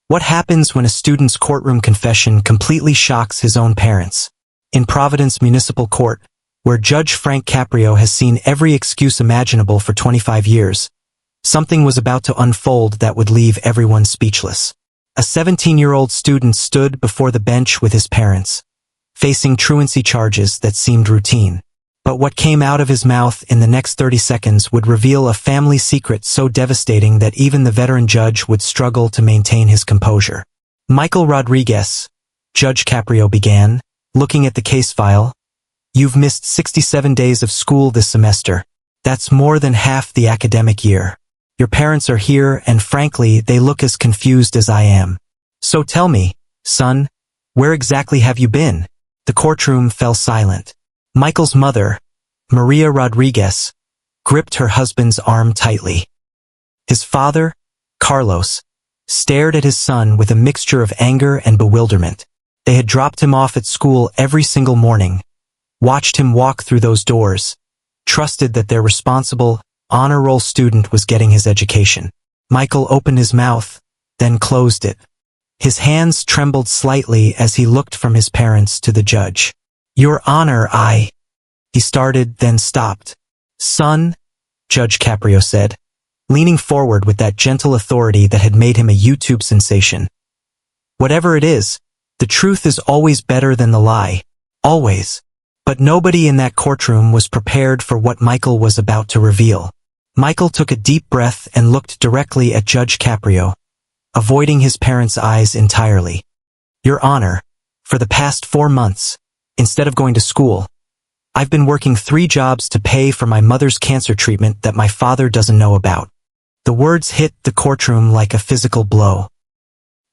What happens when a student's courtroom confession completely shocks his own parents? In Providence Municipal Court, where Judge Frank Caprio has seen every excuse imaginable for 25 years, something was about to unfold that would leave everyone speechless. A 17-year-old student stood before the bench with his parents, facing truancy charges that seemed routine. But what came out of his mouth in the next 30 seconds would reveal a family secret so devastating that even the veteran judge would struggle to maintain his composure. Michael Rodriguez, Judge Caprio began, looking at the case file. You've missed 67 days of school this semester. That's more than half the academic year. Your parents are here and frankly, they look as confused as I am. So tell me, son, where exactly have you been? The courtroom fell silent. Michael's mother, Maria Rodriguez, gripped her husband's arm tightly. His father, Carlos, stared at his son with a mixture of anger and bewilderment. They had dropped him off at school every single morning, watched him walk through those doors, trusted that their responsible, honor roll student was getting his education. Michael opened his mouth, then closed it. His hands trembled slightly as he looked from his parents to the judge. Your Honor, he started, then stopped. Son, Judge Caprio said, leaning forward with that gentle authority that had made him a YouTube sensation. Whatever it is, the truth is always better than the lie. Always. But nobody in that courtroom was prepared for what Michael was about to reveal. Michael took a deep breath and looked directly at Judge Caprio, avoiding his parents' eyes entirely. Your Honor, for the past 4 months, instead of going to school, I've been working 3 jobs to pay for my mother's cancer treatment that my father doesn't know about. The words hit the courtroom like a physical blow.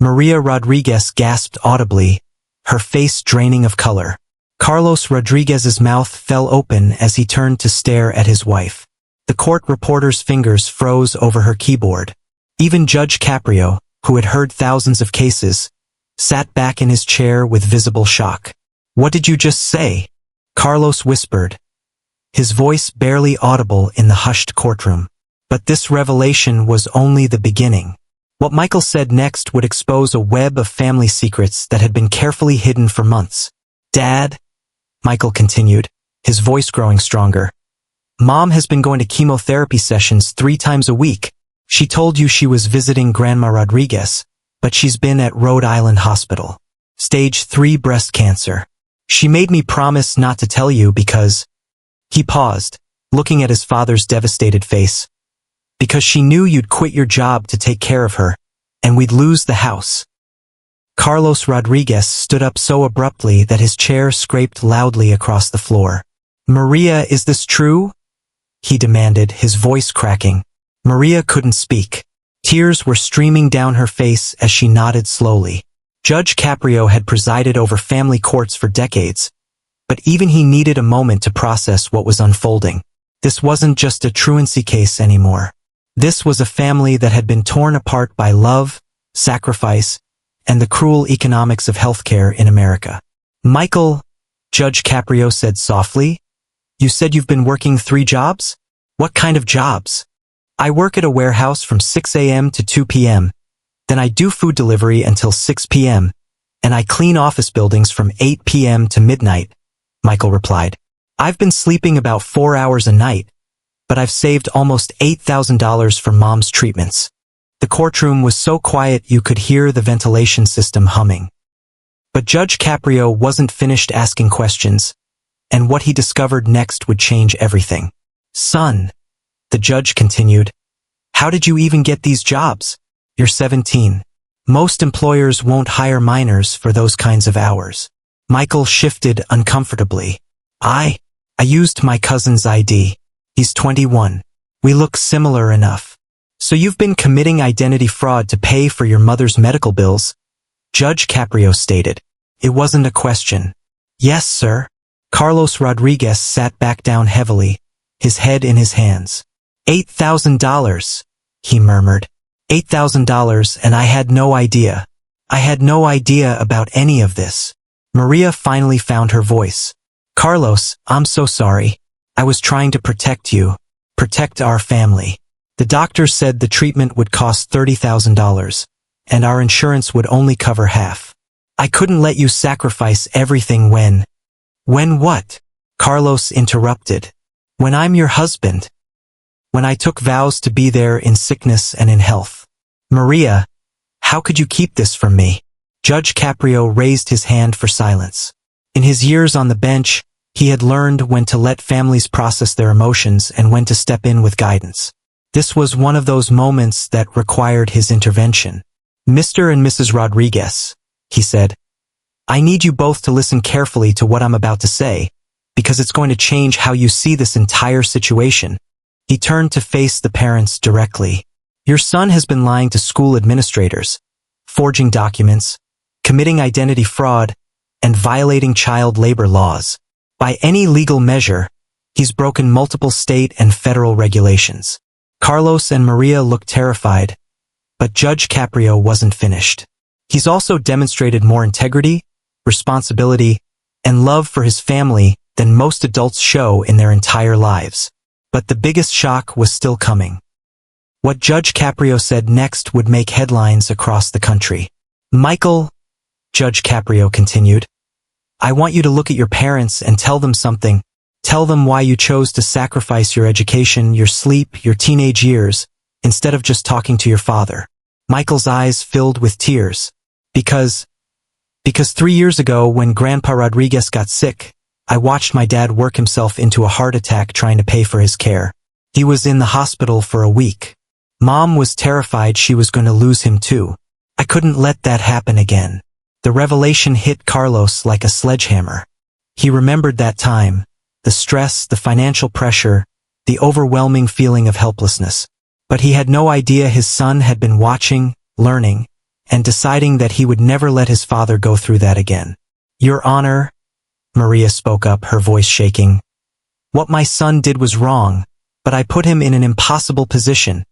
Maria Rodriguez gasped audibly, her face draining of color. Carlos Rodriguez's mouth fell open as he turned to stare at his wife. The court reporter's fingers froze over her keyboard. Even Judge Caprio, who had heard thousands of cases, sat back in his chair with visible shock. What did you just say? Carlos whispered, his voice barely audible in the hushed courtroom. But this revelation was only the beginning. What Michael said next would expose a web of family secrets that had been carefully hidden for months. Dad, Michael continued, his voice growing stronger. Mom has been going to chemotherapy sessions 3 times a week. She told you she was visiting Grandma Rodriguez, but she's been at Rhode Island Hospital. Stage 3 breast cancer. She made me promise not to tell you because... He paused, looking at his father's devastated face. Because she knew you'd quit your job to take care of her, and we'd lose the house. Carlos Rodriguez stood up so abruptly that his chair scraped loudly across the floor. Maria, is this true? He demanded, his voice cracking. Maria couldn't speak. Tears were streaming down her face as she nodded slowly. Judge Caprio had presided over family courts for decades, but even he needed a moment to process what was unfolding. This wasn't just a truancy case anymore. This was a family that had been torn apart by love, sacrifice, and the cruel economics of healthcare in America. Michael, Judge Caprio said softly, you said you've been working 3 jobs? What kind of jobs? I work at a warehouse from 6 a.m. to 2 p.m., then I do food delivery until 6 p.m., and I clean office buildings from 8 p.m. to midnight, Michael replied. I've been sleeping about 4 hours a night, but I've saved almost $8,000 for Mom's treatments. The courtroom was so quiet you could hear the ventilation system humming. But Judge Caprio wasn't finished asking questions, and what he discovered next would change everything. Son, the judge continued, how did you even get these jobs? You're 17. Most employers won't hire minors for those kinds of hours. Michael shifted uncomfortably. I used my cousin's ID. He's 21. We look similar enough. So you've been committing identity fraud to pay for your mother's medical bills? Judge Caprio stated. It wasn't a question. Yes, sir. Carlos Rodriguez sat back down heavily, his head in his hands. $8,000, he murmured. $8,000, and I had no idea. I had no idea about any of this. Maria finally found her voice. Carlos, I'm so sorry. I was trying to protect you, protect our family. The doctor said the treatment would cost $30,000, and our insurance would only cover half. I couldn't let you sacrifice everything when... When what? Carlos interrupted. When I'm your husband. When I took vows to be there in sickness and in health. Maria, how could you keep this from me? Judge Caprio raised his hand for silence. In his years on the bench, he had learned when to let families process their emotions and when to step in with guidance. This was one of those moments that required his intervention. Mr. and Mrs. Rodriguez, he said, I need you both to listen carefully to what I'm about to say, because it's going to change how you see this entire situation. He turned to face the parents directly. Your son has been lying to school administrators, forging documents, committing identity fraud, and violating child labor laws. By any legal measure, he's broken multiple state and federal regulations. Carlos and Maria looked terrified, but Judge Caprio wasn't finished. He's also demonstrated more integrity, responsibility, and love for his family than most adults show in their entire lives. But the biggest shock was still coming. What Judge Caprio said next would make headlines across the country. Michael, Judge Caprio continued, I want you to look at your parents and tell them something. Tell them why you chose to sacrifice your education, your sleep, your teenage years, instead of just talking to your father. Michael's eyes filled with tears. Because 3 years ago, when Grandpa Rodriguez got sick, I watched my dad work himself into a heart attack trying to pay for his care. He was in the hospital for a week. Mom was terrified she was going to lose him too. I couldn't let that happen again. The revelation hit Carlos like a sledgehammer. He remembered that time, the stress, the financial pressure, the overwhelming feeling of helplessness. But he had no idea his son had been watching, learning, and deciding that he would never let his father go through that again. Your Honor, Maria spoke up, her voice shaking. What my son did was wrong, but I put him in an impossible position.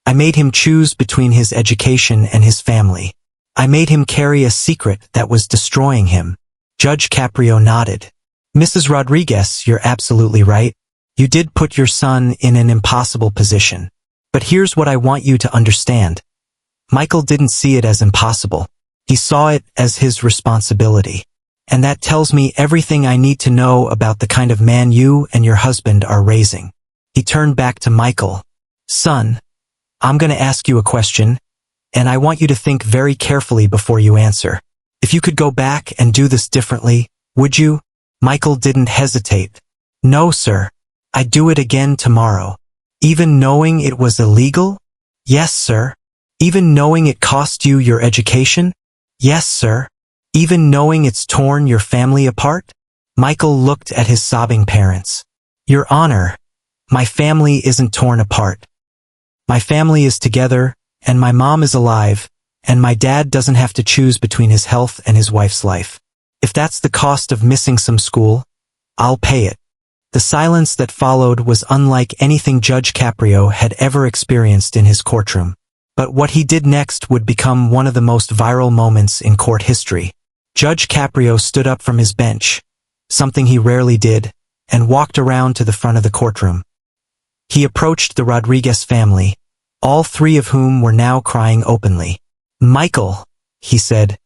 I made him choose between his education and his family. I made him carry a secret that was destroying him. Judge Caprio nodded. Mrs. Rodriguez, you're absolutely right. You did put your son in an impossible position. But here's what I want you to understand. Michael didn't see it as impossible. He saw it as his responsibility. And that tells me everything I need to know about the kind of man you and your husband are raising. He turned back to Michael. Son, I'm going to ask you a question, and I want you to think very carefully before you answer. If you could go back and do this differently, would you? Michael didn't hesitate. No, sir. I'd do it again tomorrow. Even knowing it was illegal? Yes, sir. Even knowing it cost you your education? Yes, sir. Even knowing it's torn your family apart? Michael looked at his sobbing parents. Your Honor, my family isn't torn apart. My family is together, and my mom is alive, and my dad doesn't have to choose between his health and his wife's life. If that's the cost of missing some school, I'll pay it. The silence that followed was unlike anything Judge Caprio had ever experienced in his courtroom. But what he did next would become one of the most viral moments in court history. Judge Caprio stood up from his bench, something he rarely did, and walked around to the front of the courtroom. He approached the Rodriguez family, all three of whom were now crying openly. Michael, he said,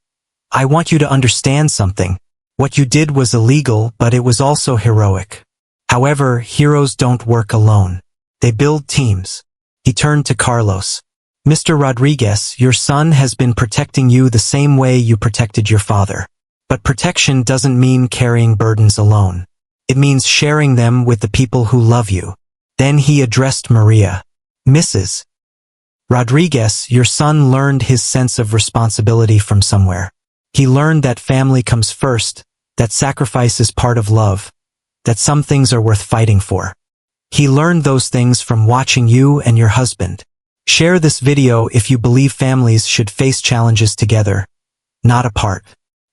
I want you to understand something. What you did was illegal, but it was also heroic. However, heroes don't work alone. They build teams. He turned to Carlos. Mr. Rodriguez, your son has been protecting you the same way you protected your father. But protection doesn't mean carrying burdens alone. It means sharing them with the people who love you. Then he addressed Maria. Mrs. Rodriguez, your son learned his sense of responsibility from somewhere. He learned that family comes first, that sacrifice is part of love, that some things are worth fighting for. He learned those things from watching you and your husband. Share this video if you believe families should face challenges together, not apart.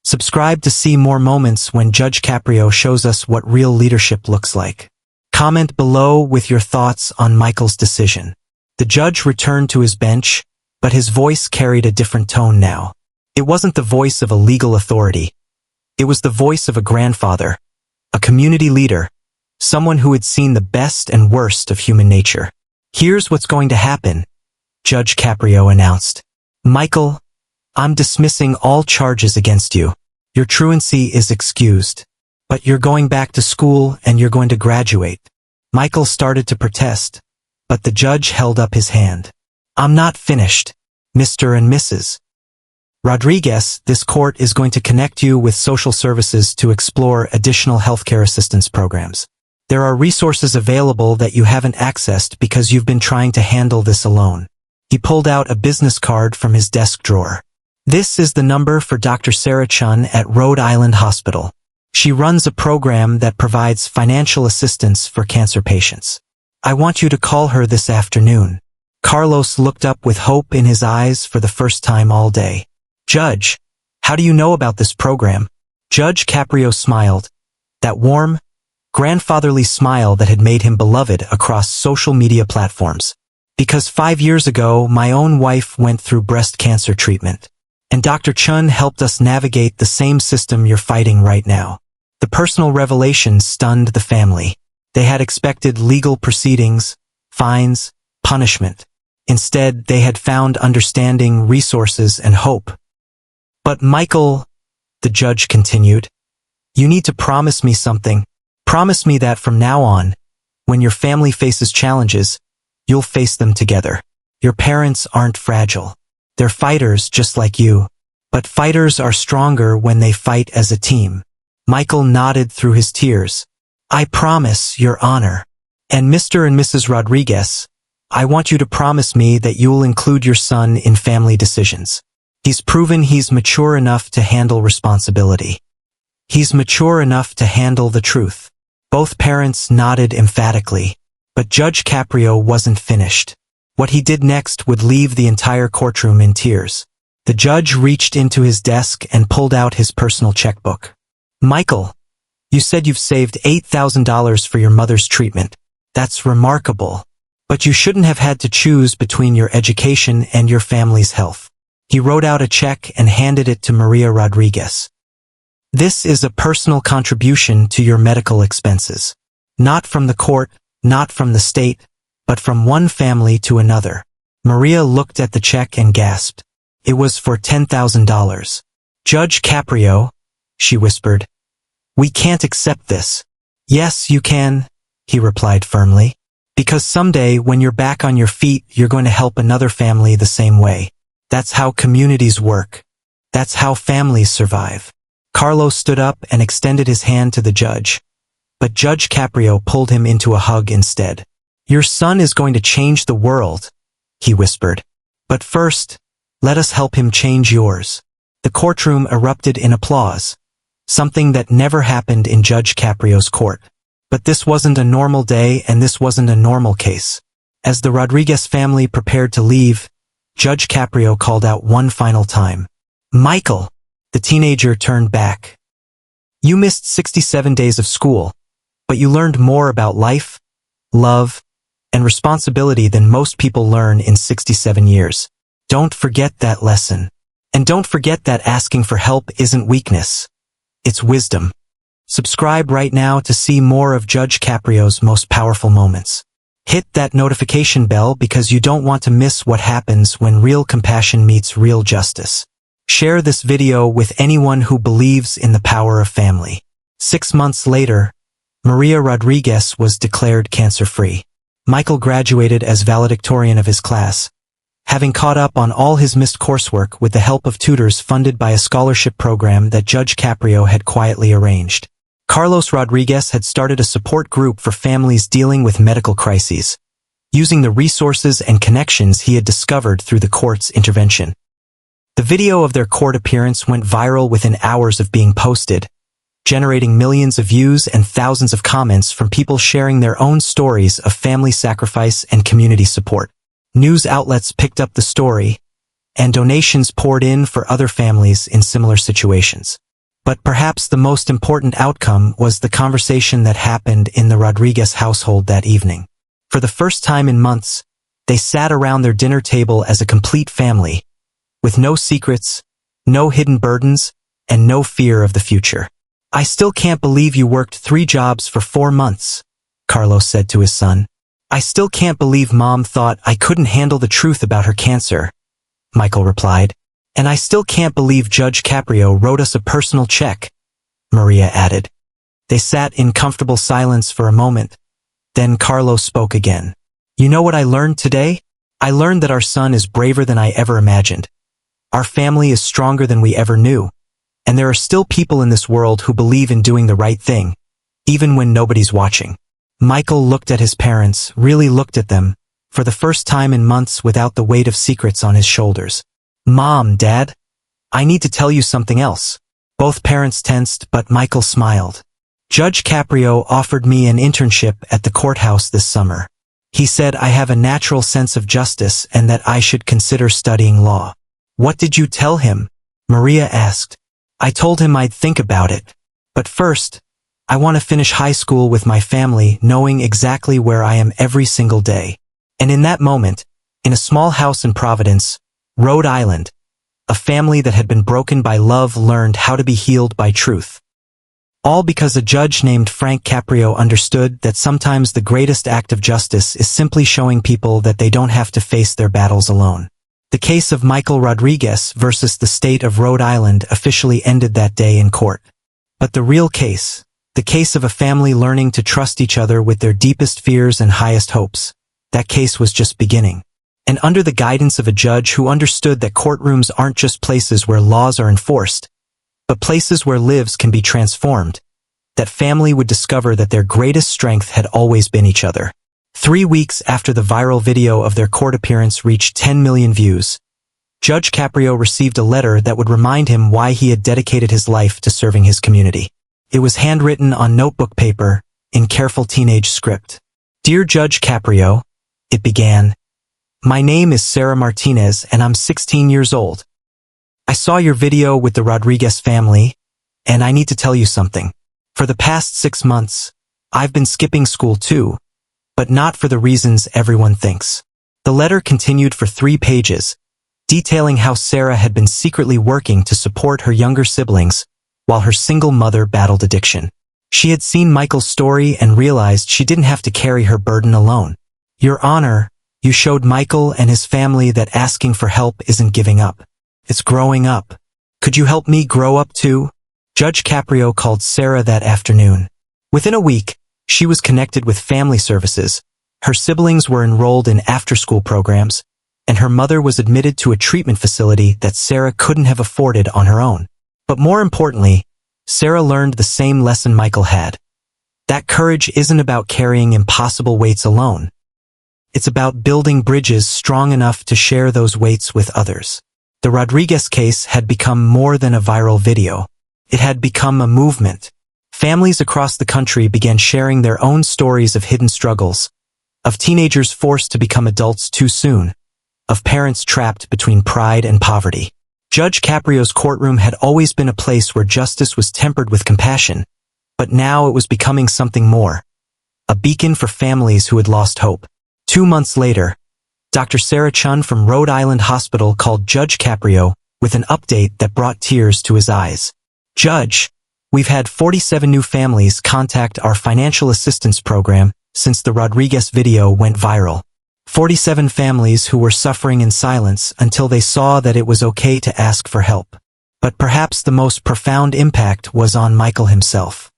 Subscribe to see more moments when Judge Caprio shows us what real leadership looks like. Comment below with your thoughts on Michael's decision. The judge returned to his bench, but his voice carried a different tone now. It wasn't the voice of a legal authority. It was the voice of a grandfather, a community leader, someone who had seen the best and worst of human nature. Here's what's going to happen, Judge Caprio announced. Michael, I'm dismissing all charges against you. Your truancy is excused. But you're going back to school and you're going to graduate. Michael started to protest, but the judge held up his hand. I'm not finished, Mr. and Mrs. Rodriguez. This court is going to connect you with social services to explore additional healthcare assistance programs. There are resources available that you haven't accessed because you've been trying to handle this alone. He pulled out a business card from his desk drawer. This is the number for Dr. Sarah Chun at Rhode Island Hospital. She runs a program that provides financial assistance for cancer patients. I want you to call her this afternoon. Carlos looked up with hope in his eyes for the first time all day. Judge, how do you know about this program? Judge Caprio smiled. That warm, grandfatherly smile that had made him beloved across social media platforms. Because 5 years ago, my own wife went through breast cancer treatment. And Dr. Chun helped us navigate the same system you're fighting right now. The personal revelations stunned the family. They had expected legal proceedings, fines, punishment. Instead, they had found understanding, resources, and hope. But Michael, the judge continued, you need to promise me something. Promise me that from now on, when your family faces challenges, you'll face them together. Your parents aren't fragile. They're fighters just like you. But fighters are stronger when they fight as a team. Michael nodded through his tears. I promise, Your Honor. And Mr. and Mrs. Rodriguez, I want you to promise me that you'll include your son in family decisions. He's proven he's mature enough to handle responsibility. He's mature enough to handle the truth. Both parents nodded emphatically. But Judge Caprio wasn't finished. What he did next would leave the entire courtroom in tears. The judge reached into his desk and pulled out his personal checkbook. Michael, you said you've saved $8,000 for your mother's treatment. That's remarkable. But you shouldn't have had to choose between your education and your family's health. He wrote out a check and handed it to Maria Rodriguez. This is a personal contribution to your medical expenses. Not from the court, not from the state, but from one family to another. Maria looked at the check and gasped. It was for $10,000. Judge Caprio, she whispered. We can't accept this. Yes, you can, he replied firmly. Because someday when you're back on your feet, you're going to help another family the same way. That's how communities work. That's how families survive. Carlos stood up and extended his hand to the judge. But Judge Caprio pulled him into a hug instead. Your son is going to change the world, he whispered. But first, let us help him change yours. The courtroom erupted in applause, something that never happened in Judge Caprio's court. But this wasn't a normal day and this wasn't a normal case. As the Rodriguez family prepared to leave, Judge Caprio called out one final time. Michael! The teenager turned back. You missed 67 days of school, but you learned more about life, love, and responsibility than most people learn in 67 years. Don't forget that lesson. And don't forget that asking for help isn't weakness. It's wisdom. Subscribe right now to see more of Judge Caprio's most powerful moments. Hit that notification bell because you don't want to miss what happens when real compassion meets real justice. Share this video with anyone who believes in the power of family. 6 months later, Maria Rodriguez was declared cancer-free. Michael graduated as valedictorian of his class, having caught up on all his missed coursework with the help of tutors funded by a scholarship program that Judge Caprio had quietly arranged. Carlos Rodriguez had started a support group for families dealing with medical crises, using the resources and connections he had discovered through the court's intervention. The video of their court appearance went viral within hours of being posted, generating millions of views and thousands of comments from people sharing their own stories of family sacrifice and community support. News outlets picked up the story, and donations poured in for other families in similar situations. But perhaps the most important outcome was the conversation that happened in the Rodriguez household that evening. For the first time in months, they sat around their dinner table as a complete family, with no secrets, no hidden burdens, and no fear of the future. I still can't believe you worked 3 jobs for 4 months, Carlos said to his son. I still can't believe Mom thought I couldn't handle the truth about her cancer, Michael replied. And I still can't believe Judge Caprio wrote us a personal check, Maria added. They sat in comfortable silence for a moment. Then Carlos spoke again. You know what I learned today? I learned that our son is braver than I ever imagined. Our family is stronger than we ever knew. And there are still people in this world who believe in doing the right thing, even when nobody's watching. Michael looked at his parents, really looked at them, for the first time in months without the weight of secrets on his shoulders. Mom, Dad, I need to tell you something else. Both parents tensed, but Michael smiled. Judge Caprio offered me an internship at the courthouse this summer. He said I have a natural sense of justice and that I should consider studying law. What did you tell him? Maria asked. I told him I'd think about it. But first, I want to finish high school with my family, knowing exactly where I am every single day. And in that moment, in a small house in Providence, Rhode Island, a family that had been broken by love learned how to be healed by truth. All because a judge named Frank Caprio understood that sometimes the greatest act of justice is simply showing people that they don't have to face their battles alone. The case of Michael Rodriguez versus the state of Rhode Island officially ended that day in court. But the real case, the case of a family learning to trust each other with their deepest fears and highest hopes, that case was just beginning. And under the guidance of a judge who understood that courtrooms aren't just places where laws are enforced, but places where lives can be transformed, that family would discover that their greatest strength had always been each other. 3 weeks after the viral video of their court appearance reached 10 million views, Judge Caprio received a letter that would remind him why he had dedicated his life to serving his community. It was handwritten on notebook paper, in careful teenage script. Dear Judge Caprio, it began, my name is Sarah Martinez and I'm 16 years old. I saw your video with the Rodriguez family, and I need to tell you something. For the past 6 months, I've been skipping school too, but not for the reasons everyone thinks. The letter continued for 3 pages, detailing how Sarah had been secretly working to support her younger siblings while her single mother battled addiction. She had seen Michael's story and realized she didn't have to carry her burden alone. Your Honor, you showed Michael and his family that asking for help isn't giving up. It's growing up. Could you help me grow up too? Judge Caprio called Sarah that afternoon. Within a week, she was connected with family services, her siblings were enrolled in after-school programs, and her mother was admitted to a treatment facility that Sarah couldn't have afforded on her own. But more importantly, Sarah learned the same lesson Michael had. That courage isn't about carrying impossible weights alone. It's about building bridges strong enough to share those weights with others. The Rodriguez case had become more than a viral video. It had become a movement. Families across the country began sharing their own stories of hidden struggles, of teenagers forced to become adults too soon, of parents trapped between pride and poverty. Judge Caprio's courtroom had always been a place where justice was tempered with compassion, but now it was becoming something more. A beacon for families who had lost hope. 2 months later, Dr. Sarah Chun from Rhode Island Hospital called Judge Caprio with an update that brought tears to his eyes. Judge, we've had 47 new families contact our financial assistance program since the Rodriguez video went viral. 47 families who were suffering in silence until they saw that it was okay to ask for help. But perhaps the most profound impact was on Michael himself.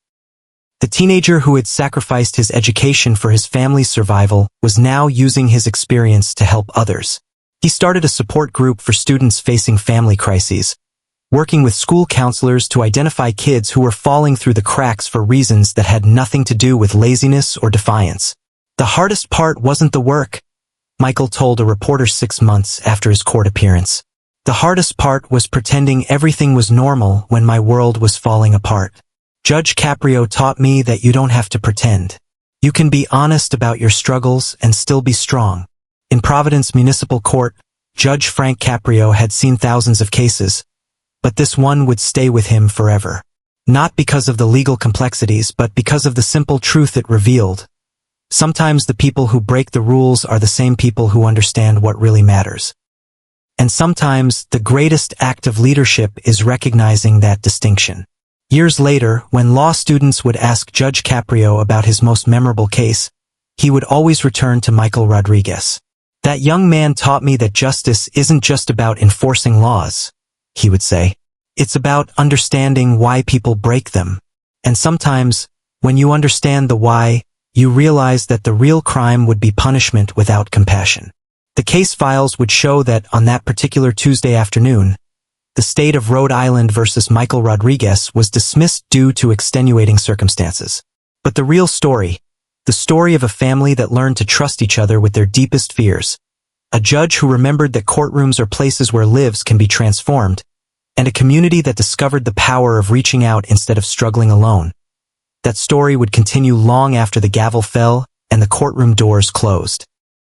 The teenager who had sacrificed his education for his family's survival was now using his experience to help others. He started a support group for students facing family crises, working with school counselors to identify kids who were falling through the cracks for reasons that had nothing to do with laziness or defiance. The hardest part wasn't the work, Michael told a reporter 6 months after his court appearance. The hardest part was pretending everything was normal when my world was falling apart. Judge Caprio taught me that you don't have to pretend. You can be honest about your struggles and still be strong. In Providence Municipal Court, Judge Frank Caprio had seen thousands of cases, but this one would stay with him forever. Not because of the legal complexities, but because of the simple truth it revealed. Sometimes the people who break the rules are the same people who understand what really matters. And sometimes the greatest act of leadership is recognizing that distinction. Years later, when law students would ask Judge Caprio about his most memorable case, he would always return to Michael Rodriguez. That young man taught me that justice isn't just about enforcing laws. he would say. It's about understanding why people break them. And sometimes, when you understand the why, you realize that the real crime would be punishment without compassion. The case files would show that on that particular Tuesday afternoon, the state of Rhode Island versus Michael Rodriguez was dismissed due to extenuating circumstances. But the real story, the story of a family that learned to trust each other with their deepest fears, a judge who remembered that courtrooms are places where lives can be transformed, and a community that discovered the power of reaching out instead of struggling alone. That story would continue long after the gavel fell and the courtroom doors closed.